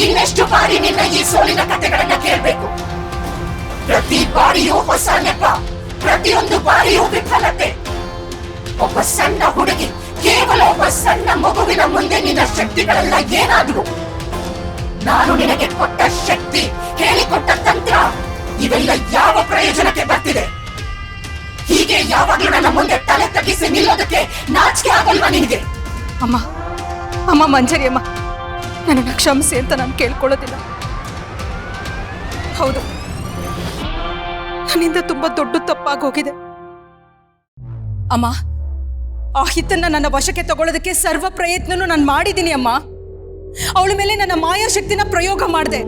ಇನ್ನೆಷ್ಟು ಬಾರಿ ನಿನ್ನ ಈ ಸೋಲಿನ ಕಥೆಗಳನ್ನ ಕೇಳಬೇಕು? ಪ್ರತಿ ಬಾರಿಯೂ ಹೊಸ ನೆಪ, ಪ್ರತಿಯೊಂದು ಬಾರಿಯೂ ವಿಫಲತೆ. ಒಬ್ಬ ಸಣ್ಣ ಹುಡುಗಿ, ಕೇವಲ ಒಬ್ಬ ಸಣ್ಣ ಮಗುವಿನ ಮುಂದೆ ನಿನ್ನ ಶಕ್ತಿಗಳೆಲ್ಲ ಏನಾದ್ರು? ನಾನು ನಿನಗೆ ಕೊಟ್ಟ ಶಕ್ತಿ, ಹೇಳಿಕೊಟ್ಟ ತಂತ್ರ, ಇವೆಲ್ಲ ಯಾವ ಪ್ರಯೋಜನಕ್ಕೆ ಬರ್ತಿದೆ? ಹೀಗೆ ಯಾವಾಗ್ಲೂ ನನ್ನ ಮುಂದೆ ತಲೆ ತಗ್ಗಿಸಿ ನಿಲ್ಲೋದಕ್ಕೆ ನಾಚಿಕೆ ಆಗಲ್ವಾ ನಿನಗೆ? ಅಮ್ಮ ಅಮ್ಮ ಮಂಜರಿ ಅಮ್ಮ, ನನ್ನ ಕ್ಷಮಿಸಿ ಅಂತ ನಾನು ಕೇಳ್ಕೊಳ್ಳೋದಿಲ್ಲ. ಹೌದು, ನನ್ನಿಂದ ತುಂಬಾ ದೊಡ್ಡ ತಪ್ಪಾಗೋಗಿದೆ. ಅಮ್ಮ, ಆ ಹಿತನ್ನ ನನ್ನ ವಶಕ್ಕೆ ತಗೊಳ್ಳೋದಕ್ಕೆ ಸರ್ವ ಪ್ರಯತ್ನನೂ ನಾನು ಮಾಡಿದ್ದೀನಿ ಅಮ್ಮ. ಅವಳ ಮೇಲೆ ನನ್ನ ಮಾಯಾಶಕ್ತಿನ ಪ್ರಯೋಗ ಮಾಡಿದೆ.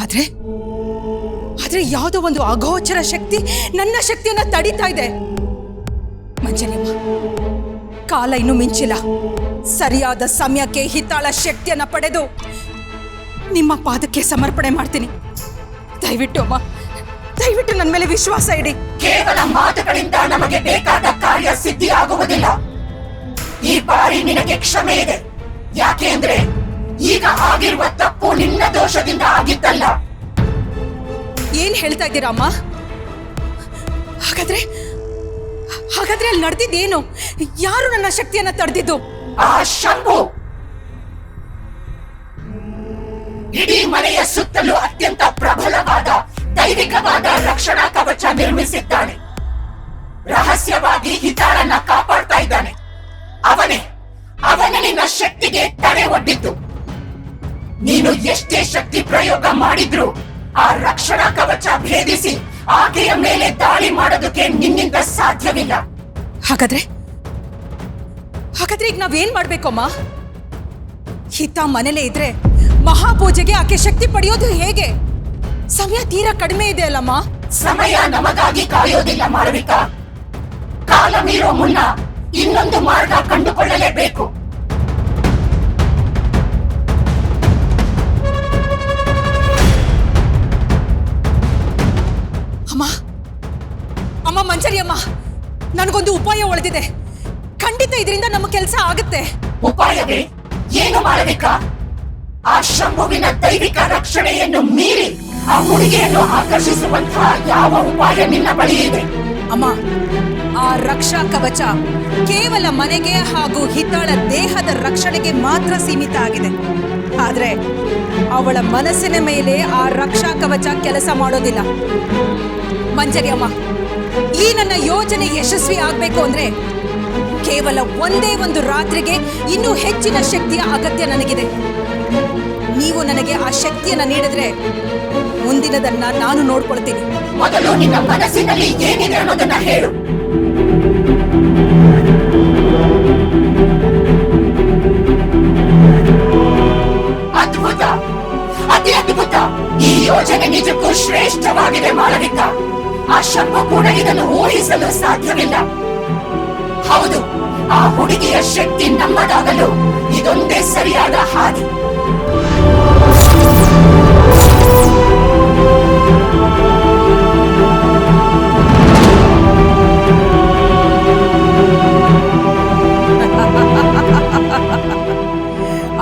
ಆದ್ರೆ ಯಾವುದೋ ಒಂದು ಅಗೋಚರ ಶಕ್ತಿ ನನ್ನ ಶಕ್ತಿಯನ್ನ ತಡೀತಾ ಇದೆ. ಮಂಜನಮ್ಮ, ಕಾಲ ಇನ್ನೂ ಮಿಂಚಿಲ್ಲ. ಸರಿಯಾದ ಸಮಯಕ್ಕೆ ಹಿತಾಳ ಶಕ್ತಿಯನ್ನ ಪಡೆದು ನಿಮ್ಮ ಪಾದಕ್ಕೆ ಸಮರ್ಪಣೆ ಮಾಡ್ತೀನಿ. ದಯವಿಟ್ಟು ಅಮ್ಮ, ದಯವಿಟ್ಟು ನನ್ನ ಮೇಲೆ ವಿಶ್ವಾಸ ಇಡಿ. ಕೇವಲ ಮಾತುಗಳಿಂದ ನಮಗೆ ಬೇಕಾದ ಕಾರ್ಯ ಸಿದ್ಧಿ ಆಗುವುದಿಲ್ಲ. ಈ ಬಾರಿ ನಿನಗೆ ಕ್ಷಮೆ ಇದೆ. ಯಾಕೆ ಅಂದ್ರೆ ಈಗ ಆಗಿರುವ ತಪ್ಪು ನಿನ್ನ ದೋಷದಿಂದ ಆಗಿದ್ದಲ್ಲ. ಏನ್ ಹೇಳ್ತಾ ಇದ್ದೀರಾ ಅಮ್ಮ? ಹಾಗಾದ್ರೆ ಅಲ್ಲಿ ನಡೆದಿದ್ದೇನು? ಯಾರು ನನ್ನ ಶಕ್ತಿಯನ್ನ ತಡೆದಿದ್ದು? ಆ ಶಂಭು ಇಡೀ ಮನೆಯ ಸುತ್ತಲೂ ಅತ್ಯಂತ ಪ್ರಬಲವಾದ ದೈವಿಕವಾದ ರಕ್ಷಣಾ ಕವಚ ನಿರ್ಮಿಸಿದ್ದಾನೆ. ರಹಸ್ಯವಾಗಿ ಹಿತಾಳನ್ನ ಕಾಪಾಡ್ತಾ ಇದ್ದಾನೆ. ಅವನೇ ನಿನ್ನ ಶಕ್ತಿಗೆ ತಡೆ ಒಡ್ಡಿದ್ದು. ನೀನು ಎಷ್ಟೇ ಶಕ್ತಿ ಪ್ರಯೋಗ ಮಾಡಿದ್ರು ಆ ರಕ್ಷಣಾ ಕವಚ ಭೇದಿಸಿ ಆಕೆಯ ಮೇಲೆ ದಾಳಿ ಮಾಡೋದಕ್ಕೆ ನಿನ್ನಿಂದ ಸಾಧ್ಯವಿಲ್ಲ. ಹಾಗಾದ್ರೆ ಈಗ ನಾವೇನ್ ಮಾಡ್ಬೇಕಮ್ಮ? ಹಿತ ಮನೇಲೇ ಇದ್ರೆ ಮಹಾಪೂಜೆಗೆ ಆಕೆ ಶಕ್ತಿ ಪಡೆಯೋದು ಹೇಗೆ? ಸಮಯ ತೀರಾ ಕಡಿಮೆ ಇದೆ ಅಲ್ಲಮ್ಮ. ಸಮಯ ನಮಗಾಗಿ ಕಾಯೋದಿಲ್ಲ ಮಾಳವಿಕಾ. ಕಾಲ ಮೀರೋ ಮುನ್ನ ಇನ್ನೊಂದು ಮಾರ್ಗ ಕಂಡುಕೊಳ್ಳಲೇಬೇಕು. ಅಮ್ಮ ಮಂಜರಿ ಅಮ್ಮ, ನನಗೊಂದು ಉಪಾಯ ಉಳಿದಿದೆ. ಖಂಡಿತ ಇದರಿಂದ ನಮ್ಮ ಕೆಲಸ ಆಗುತ್ತೆ. ಉಪಾಯವೇ? ಏನು ಮಾಡಬೇಕಾ? ಆ ಶಂಭುವಿನ ದೈವಿಕ ರಕ್ಷಣೆಯನ್ನು ಮೀರಿ ಆ ಹುಡುಗಿಯನ್ನು ಆಕರ್ಷಿಸುವಂತಹ ಯಾವ ಉಪಾಯ ನಿನ್ನ ಬಳಿ ಇದೆ? ಅಮ್ಮ, ಆ ರಕ್ಷಾ ಕವಚ ಕೇವಲ ಮನೆಗೆ ಹಾಗೂ ಹಿತಾಳ ದೇಹದ ರಕ್ಷಣೆಗೆ ಮಾತ್ರ ಸೀಮಿತ ಆಗಿದೆ. ಆದ್ರೆ ಅವಳ ಮನಸ್ಸಿನ ಮೇಲೆ ಆ ರಕ್ಷಾ ಕವಚ ಕೆಲಸ ಮಾಡೋದಿಲ್ಲ. ಮಂಜರಿ ಅಮ್ಮ, ಈ ನನ್ನ ಯೋಜನೆ ಯಶಸ್ವಿ ಆಗ್ಬೇಕು ಅಂದ್ರೆ ಕೇವಲ ಒಂದೇ ಒಂದು ರಾತ್ರಿಗೆ ಇನ್ನೂ ಹೆಚ್ಚಿನ ಶಕ್ತಿಯ ಅಗತ್ಯ ನನಗಿದೆ. ನೀವು ನನಗೆ ಆ ಶಕ್ತಿಯನ್ನ ನೀಡಿದ್ರೆ ಮುಂದಿನದನ್ನ ನಾನು ನೋಡ್ಕೊಳ್ತೀನಿ. ಮೊದಲು ನಿನ್ನ ಮನಸ್ಸಿನಲ್ಲಿ ಏನಿದೆ ಅನ್ನೋದನ್ನ ಹೇಳು. ಅದ್ಭುತ, ಅತಿ ಅದ್ಭುತ. ಈ ಯೋಜನೆ ನಿಜಕ್ಕೂ ಶ್ರೇಷ್ಠವಾಗಿದೆ ಮಾಳವಿಕಾ. ಆ ಶಂಭು ಕೂಡ ಇದನ್ನು ಊಹಿಸಲು ಸಾಧ್ಯವಿಲ್ಲ. ಹೌದು, ಆ ಹುಡುಗಿಯ ಶಕ್ತಿ ನಮ್ಮದಾಗಲು ಇದೊಂದೇ ಸರಿಯಾದ ಹಾದಿ.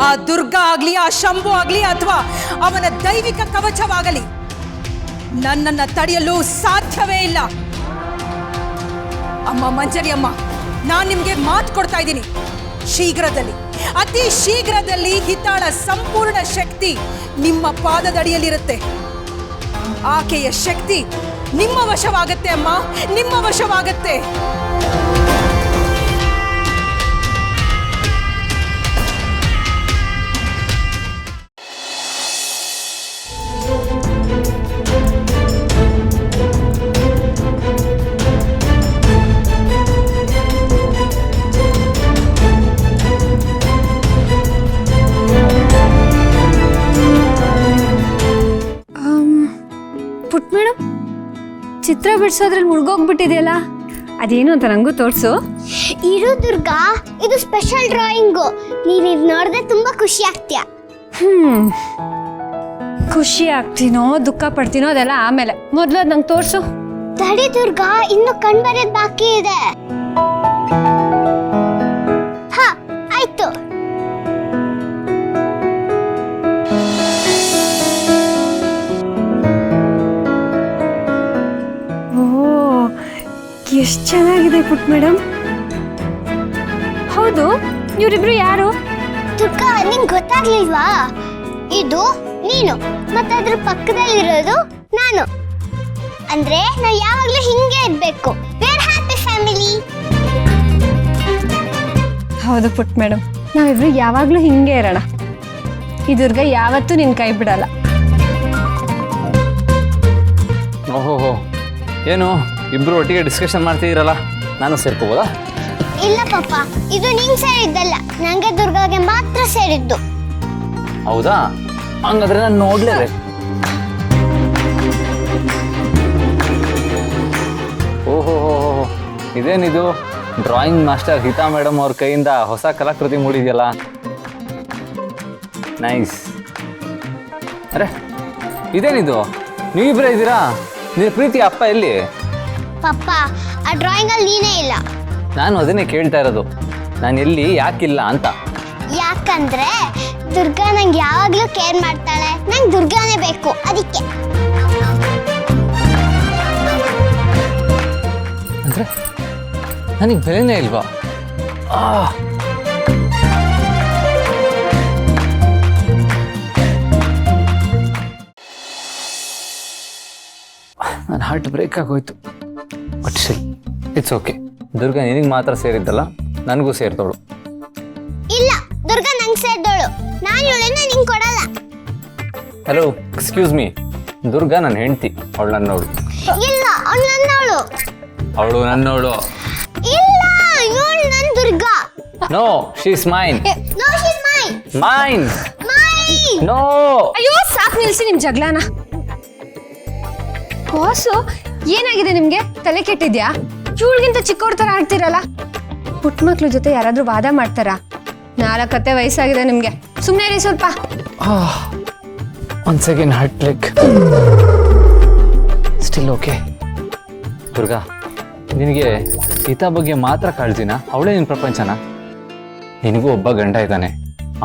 ಆ ದುರ್ಗಾ ಆಗ್ಲಿ, ಆ ಶಂಭು ಆಗ್ಲಿ, ಅಥವಾ ಅವನ ದೈವಿಕ ಕವಚವಾಗಲಿ ನನ್ನನ್ನ ತಡೆಯಲು ಸಾಧ್ಯವೇ ಇಲ್ಲ. ಅಮ್ಮ ಮಂಜರಿ ಅಮ್ಮ, ನಾನ್ ನಿಮ್ಗೆ ಮಾತು ಕೊಡ್ತಾ ಇದ್ದೀನಿ. ಶೀಘ್ರದಲ್ಲಿ, ಅತಿ ಶೀಘ್ರದಲ್ಲಿ ಹಿತಾಳ ಸಂಪೂರ್ಣ ಶಕ್ತಿ ನಿಮ್ಮ ಪಾದದಡಿಯಲ್ಲಿರುತ್ತೆ. ಆಕೆಯ ಶಕ್ತಿ ನಿಮ್ಮ ವಶವಾಗತ್ತೆ ಅಮ್ಮ, ನಿಮ್ಮ ವಶವಾಗತ್ತೆ. ಚಿತ್ರ ಬಿಡಿಸೋದ್ರಲ್ಲಿ ಮುಳುಗೋಗ್ಬಿಟ್ಟಿದೆಯಲ್ಲ, ಅದೇನು ಅಂತ ನಂಗೂ ತೋರಿಸು. ಇರು ದುರ್ಗಾ, ಇದು ಸ್ಪೆಷಲ್ ಡ್ರಾಯಿಂಗು. ನೀನು ಇದು ನೋಡಿದ್ರೆ ತುಂಬಾ ಖುಷಿ ಆಗ್ತೀಯ. ಖುಷಿ ಆಗ್ತೀನೋ ದುಃಖ ಪಡ್ತೀನೋ ಅದೆಲ್ಲ ಆಮೇಲೆ, ಮೊದಲು ಅದು ನಂಗೆ ತೋರಿಸು. ತಡಿ ದುರ್ಗಾ, ಇನ್ನು ಕಣ್ಬರೆಯೋದು ಬಾಕಿ ಇದೆ. ಹಾ, ಆಯ್ತು. ಎಷ್ಟು ಚೆನ್ನಾಗಿದೆ ಪುಟ್ ಮೇಡಮ್. ಹೌದು, ಇವರಿಬ್ರು ಯಾರು? ದುರ್ಗಾ, ನಿಂಗೆ ಗೊತ್ತಾಗ್ಲಿಲ್ವಾ? ಇದು ನೀನು, ಮತ್ತೆ ಅದ್ರ ಪಕ್ಕದಲ್ಲಿರೋದು ನಾನು. ಅಂದ್ರೆ ನಾವು ಯಾವಾಗ್ಲೂ ಹಿಂಗೆ ಇರ್ಬೇಕು. We're happy family. ಹೌದು ಪುಟ್ ಮೇಡಮ್, ನಾವಿಬ್ರು ಯಾವಾಗ್ಲೂ ಹಿಂಗೆ ಇರೋಣ. ಈ ದುರ್ಗ ಯಾವತ್ತೂ ನಿನ್ ಕೈ ಬಿಡಲ್ಲ. ಓಹೋ, ಏನು ಇಬ್ರು ಒಟ್ಟಿಗೆ ಡಿಸ್ಕಷನ್ ಮಾಡ್ತಿದ್ದೀರಲ್ಲ, ನಾನು ಸೇರ್ಕೋಬೋದಾ? ಇಲ್ಲ ಪಾಪ, ಇದು ನಿಂಗೆ ಸೇರಿದ್ದಲ್ಲ, ನಂಗೆ ದುರ್ಗಾಗೆ ಮಾತ್ರ ಸೇರಿದ್ದು. ಹೌದಾ? ಹಂಗಾದ್ರೆ ನಾನು ನೋಡ್ಲೇಬೇಕು. ಓಹೋ, ಇದೇನಿದು ಡ್ರಾಯಿಂಗ್ ಮಾಸ್ಟರ್ ಗೀತಾ ಮೇಡಮ್ ಅವ್ರ ಕೈಯಿಂದ ಹೊಸ ಕಲಾಕೃತಿ ಮೂಡಿದೆಯಲ್ಲ, ನೈಸ್. ಅರೆ ಇದೇನಿದು, ನೀವಿಬ್ಬರೇ ಇದ್ದೀರಾ? ನಿನ್ನ ಪ್ರೀತಿ ಅಪ್ಪ ಎಲ್ಲಿ? ಪಪ್ಪ, ಆ ಡ್ರಾಯಿಂಗ್ ಅಲ್ಲಿ ನೀನೇ ಇಲ್ಲ. ನಾನು ಅದನ್ನೇ ಕೇಳ್ತಾ ಇರೋದು, ನಾನು ಎಲ್ಲಿ, ಯಾಕಿಲ್ಲ ಅಂತ. ಯಾಕಂದ್ರೆ ದುರ್ಗಾ ನಂಗೆ ಯಾವಾಗ್ಲೂ ಕೇರ್ ಮಾಡ್ತಾಳೆ. ನಂಗೆ ದುರ್ಗಾನೇ ಬೇಕು, ಅದಕ್ಕೆ. ಅಂದ್ರೆ ನನಗೆ ಬೆಲೆನೇ ಇಲ್ವಾ? ನನ್ನ ಹಾರ್ಟ್ ಬ್ರೇಕ್ ಆಗೋಯ್ತು. But still it's okay. Durga ನಿನಗೆ ಮಾತ್ರ ಸೇರಿದ್ದಲ್ಲ, ನನಗೂ ಸೇರಿದವಳು. ಇಲ್ಲ, ದುರ್ಗಾ ನಂಗೆ ಸೇರಿದವಳು. ನಾನು ಇವಳನ್ನ ನಿಂಗೆ ಕೊಡಲ್ಲ. Hello, excuse me. ದುರ್ಗಾ ನನ್ನ ಹೆಂಡತಿ, ಅವಳು ನನ್ನವಳು. ಇಲ್ಲ, ಅವಳು ನನ್ನವಳು. ಅವಳು ನನ್ನವಳು. ಇಲ್ಲ, ಇವಳು ನನ್ನ Durga. No, she is mine. No, she is mine. Mine. Mine. No. ಅಯ್ಯೋ, ಸಾಕು ನಿಲ್ಸಿ ನಿಮ್ ಜಗಳನ. ಬಾಸು, ಏನಾಗಿದೆ ನಿಮ್ಗೆ? ತಲೆ ಕೆಟ್ಟಿದ್ಯಾ? ಇವಳಿಗಿಂತ ಚಿಕ್ಕವ್ರ ತರ ಆಡ್ತಿರಲ್ಲ. ಪುಟ್ಟ ಮಕ್ಳ ಜೊತೆ ಯಾರಾದ್ರೂ ವಾದ ಮಾಡ್ತಾರಾ? 4 ವಯಸ್ಸಾಗಿದೆ ನಿಮ್ಗೆ, ಸುಮ್ಮನೆ ಇರಿ ಸ್ವಲ್ಪ. Once again heartbreak. Still okay. Durga, ನಿನಗೆ ಗೀತಾ ಬಗ್ಗೆ ಮಾತ್ರ ಕಾಳಜಿನ? ಅವಳೇ ನಿನ್ನ ಪ್ರಪಂಚನ? ನಿನಗೂ ಒಬ್ಬ ಗಂಡ ಇದ್ದಾನೆ,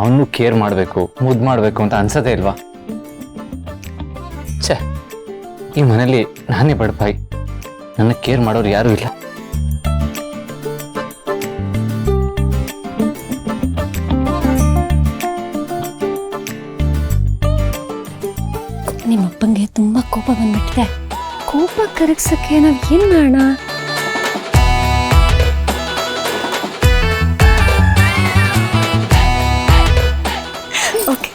ಅವನು ಕೇರ್ ಮಾಡಬೇಕು, ಮುದ್ದು ಮಾಡಬೇಕು ಅಂತ ಅನ್ಸೋದೇ ಇಲ್ವಾ? ಛೇ, ಈ ಮನೇಲಿ ನಾನೇ ಬಡಪಾಯಿ, ನನ್ನ ಕೇರ್ ಮಾಡೋರು ಯಾರೂ ಇಲ್ಲ. ನಿಮ್ಮಪ್ಪಂಗೆ ತುಂಬಾ ಕೋಪ ಬಂದ್ಬಿಟ್ಟಿದೆ. ಕೋಪ ಕರಗ್ಸಕ್ಕೆ ನಾವ್ ಏನ್ ಮಾಡೋಣ? ಓಕೆ